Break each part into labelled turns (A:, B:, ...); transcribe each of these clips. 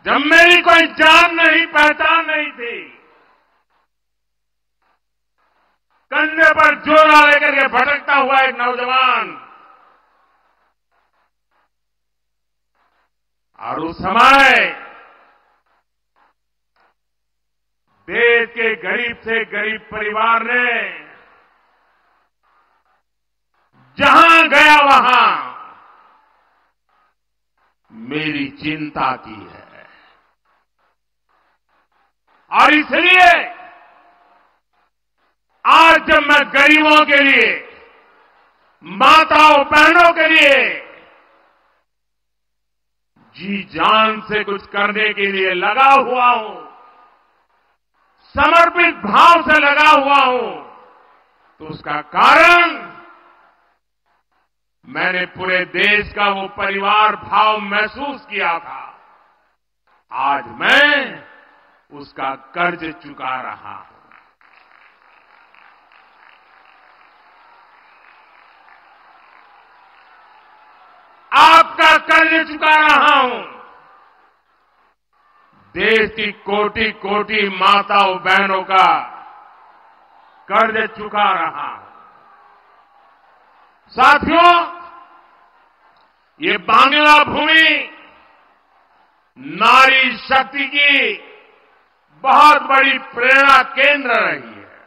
A: जब मेरी कोई जान नहीं पहचान नहीं थी, कंधे पर झोला लेकर के भटकता हुआ एक नौजवान, और उस समय देश के गरीब से गरीब परिवार ने जहां गया वहां मेरी चिंता की है। और इसलिए आज जब मैं गरीबों के लिए, माताओं बहनों के लिए जी जान से कुछ करने के लिए लगा हुआ हूं, समर्पित भाव से लगा हुआ हूं, तो उसका कारण मैंने पूरे देश का वो परिवार भाव महसूस किया था। आज मैं उसका कर्ज चुका रहा हूं। आपका कर्ज चुका रहा हूं। देश की कोटि कोटि माताओं बहनों का कर्ज चुका रहा हूं। साथियों, ये बांग्ला भूमि नारी शक्ति की बहुत बड़ी प्रेरणा केंद्र रही है।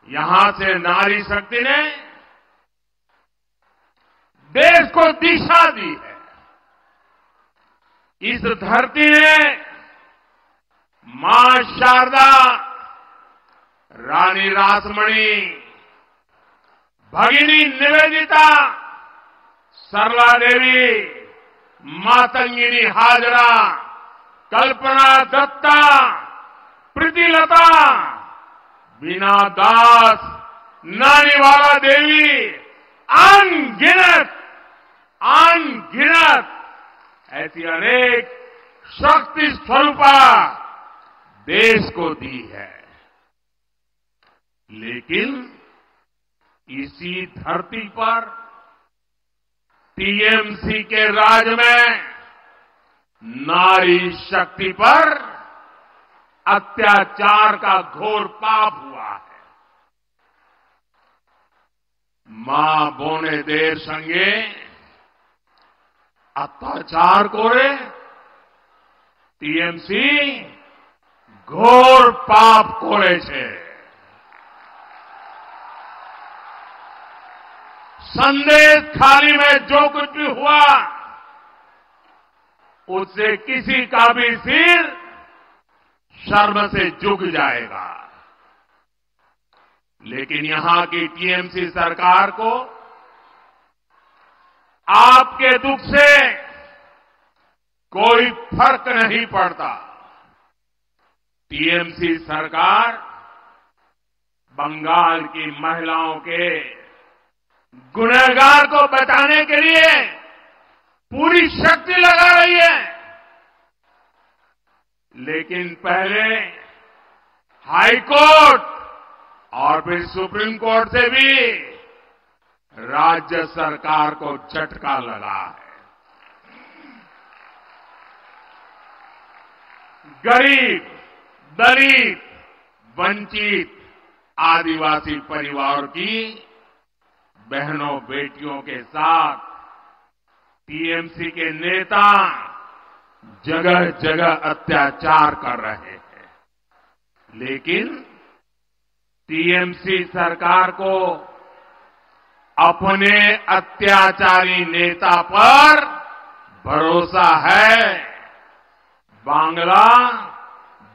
A: यहां से नारी शक्ति ने देश को दिशा दी है। इस धरती ने मां शारदा, रानी रासमणी, भगिनी निवेदिता, सरला देवी, मातंगिनी हाजरा, कल्पना दत्ता, प्रीतिलता, बीना दास, नानीवाला देवी, अनगिनत ऐसी अनेक शक्ति स्वरूपा देश को दी है। लेकिन इसी धरती पर टीएमसी के राज में नारी शक्ति पर अत्याचार का घोर पाप हुआ है। मां बोने देर संगे अत्याचार करे टीएमसी घोर पाप करे छे। संदेश खाली में जो कुछ भी हुआ उससे किसी का भी सिर शर्म से झुक जाएगा। लेकिन यहां की टीएमसी सरकार को आपके दुख से कोई फर्क नहीं पड़ता। टीएमसी सरकार बंगाल की महिलाओं के गुनहगार को बचाने के लिए पूरी शक्ति लगा रही है। लेकिन पहले हाई कोर्ट और फिर सुप्रीम कोर्ट से भी राज्य सरकार को झटका लगा है। गरीब, दलित, वंचित, आदिवासी परिवार की बहनों बेटियों के साथ टीएमसी के नेता जगह जगह अत्याचार कर रहे हैं। लेकिन टीएमसी सरकार को अपने अत्याचारी नेता पर भरोसा है, बांग्ला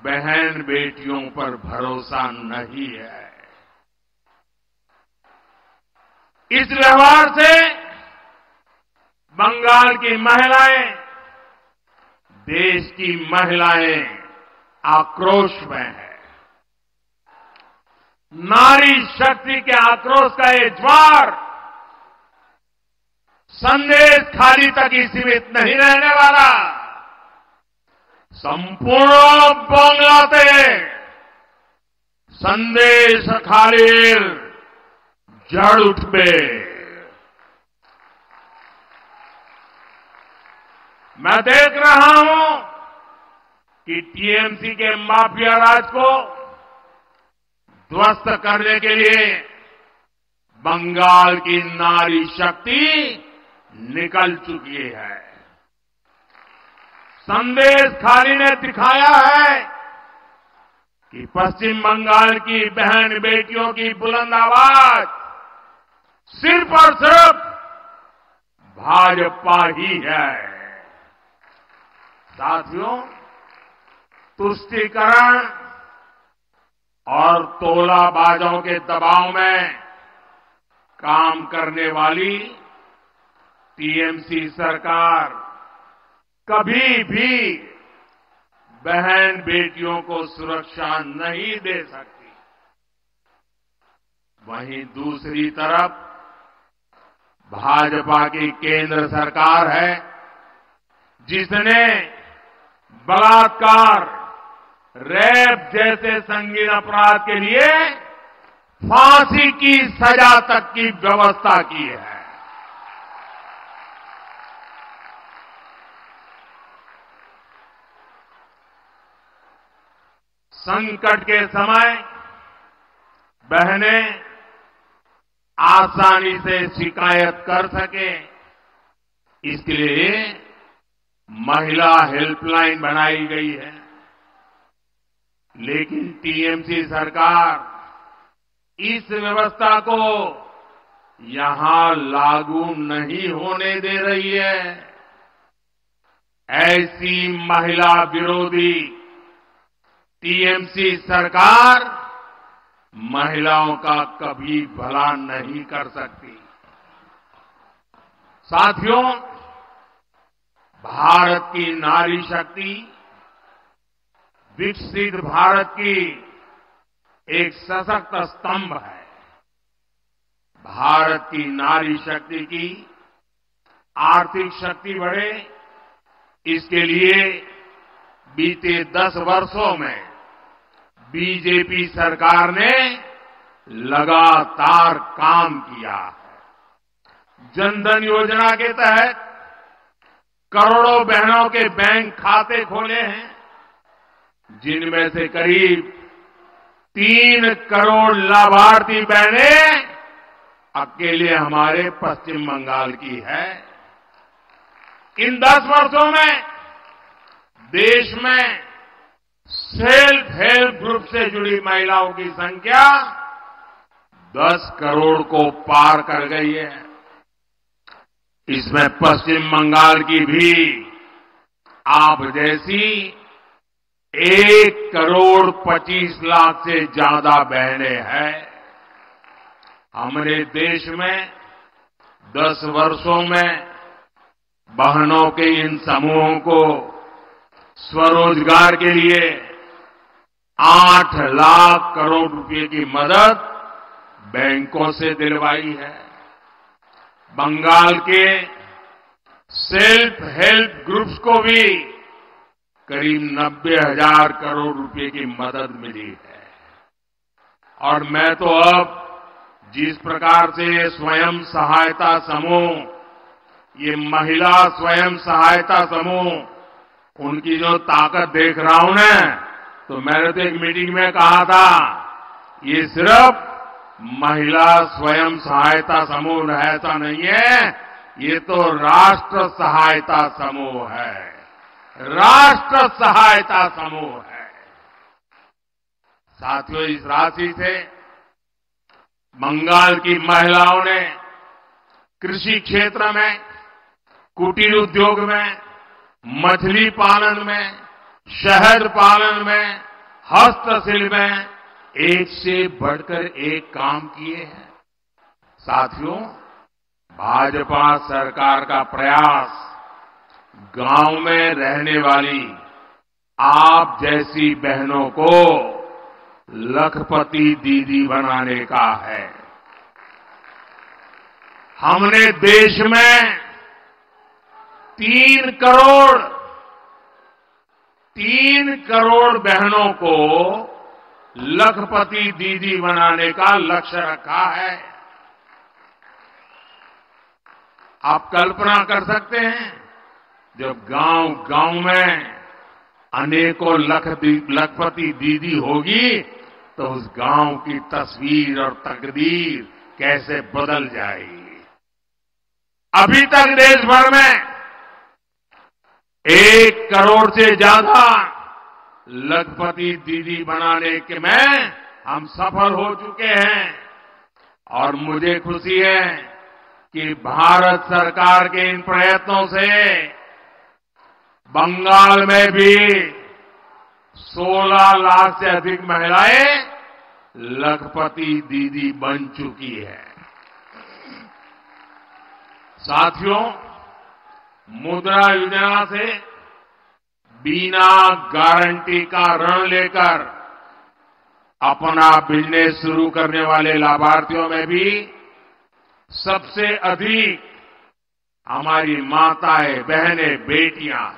A: बहन बेटियों पर भरोसा नहीं है। इस व्यवहार से बंगाल की महिलाएं, देश की महिलाएं आक्रोश में है। नारी शक्ति के आक्रोश का ये ज्वार संदेश खाली तक ही सीमित नहीं रहने वाला। संपूर्ण बांग्लाते संदेश खाली जड़ उठबे। मैं देख रहा हूं कि टीएमसी के माफिया राज को ध्वस्त करने के लिए बंगाल की नारी शक्ति निकल चुकी है। संदेश खाली ने दिखाया है कि पश्चिम बंगाल की बहन बेटियों की बुलंद आवाज सिर्फ और सिर्फ भाजपा ही है। साथियों, तुष्टीकरण और तोलाबाजों के दबाव में काम करने वाली टीएमसी सरकार कभी भी बहन बेटियों को सुरक्षा नहीं दे सकती। वहीं दूसरी तरफ भाजपा की केंद्र सरकार है जिसने बलात्कार, रेप जैसे संगीन अपराध के लिए फांसी की सजा तक की व्यवस्था की है। संकट के समय बहनें आसानी से शिकायत कर सके, इसके लिए महिला हेल्पलाइन बनाई गई है। लेकिन टीएमसी सरकार इस व्यवस्था को यहां लागू नहीं होने दे रही है। ऐसी महिला विरोधी टीएमसी सरकार महिलाओं का कभी भला नहीं कर सकती। साथियों, भारत की नारी शक्ति विकसित भारत की एक सशक्त स्तंभ है। भारत की नारी शक्ति की आर्थिक शक्ति बढ़े, इसके लिए बीते 10 वर्षों में बीजेपी सरकार ने लगातार काम किया है। जनधन योजना के तहत करोड़ों बहनों के बैंक खाते खोले हैं, जिनमें से करीब 3 करोड़ लाभार्थी बहनें अकेले हमारे पश्चिम बंगाल की है। इन 10 वर्षों में देश में सेल्फ हेल्प ग्रुप से जुड़ी महिलाओं की संख्या 10 करोड़ को पार कर गई है। इसमें पश्चिम बंगाल की भी आप जैसी 1 करोड़ 25 लाख से ज्यादा बहनें हैं। हमारे देश में 10 वर्षों में बहनों के इन समूहों को स्वरोजगार के लिए 8 लाख करोड़ रुपए की मदद बैंकों से दिलवाई है। बंगाल के सेल्फ हेल्प ग्रुप्स को भी करीब 90,000 करोड़ रुपए की मदद मिली है। और मैं तो अब जिस प्रकार से स्वयं सहायता समूह, ये महिला स्वयं सहायता समूह, उनकी जो ताकत देख रहा हूं ना, तो मैंने तो एक मीटिंग में कहा था, ये सिर्फ महिला स्वयं सहायता समूह ऐसा नहीं है, ये तो राष्ट्र सहायता समूह है। राष्ट्र सहायता समूह है। साथियों, इस राशि से बंगाल की महिलाओं ने कृषि क्षेत्र में, कुटीर उद्योग में, मछली पालन में, शहद पालन में, हस्तशिल्प में एक से बढ़कर एक काम किए हैं। साथियों, भाजपा सरकार का प्रयास गांव में रहने वाली आप जैसी बहनों को लखपति दीदी बनाने का है। हमने देश में 3 करोड़ बहनों को लखपति दीदी बनाने का लक्ष्य रखा है। आप कल्पना कर सकते हैं जब गांव-गांव में अनेकों लखपति दीदी होगी तो उस गांव की तस्वीर और तकदीर कैसे बदल जाएगी। अभी तक देश भर में 1 करोड़ से ज्यादा लखपति दीदी बनाने के में हम सफल हो चुके हैं और मुझे खुशी है कि भारत सरकार के इन प्रयत्नों से बंगाल में भी 16 लाख से अधिक महिलाएं लखपति दीदी बन चुकी है। साथियों, मुद्रा योजना से बिना गारंटी का ऋण लेकर अपना बिजनेस शुरू करने वाले लाभार्थियों में भी सबसे अधिक हमारी माताएं, बहनें, बेटियां।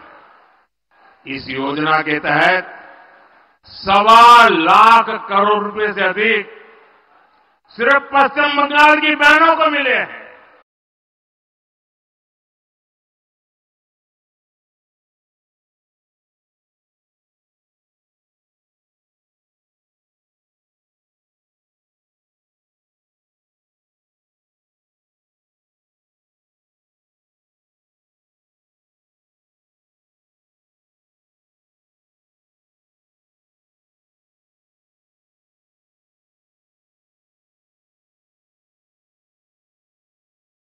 A: इस योजना के तहत 1.25 लाख करोड़ रुपए से अधिक सिर्फ पश्चिम बंगाल की बहनों को मिले हैं।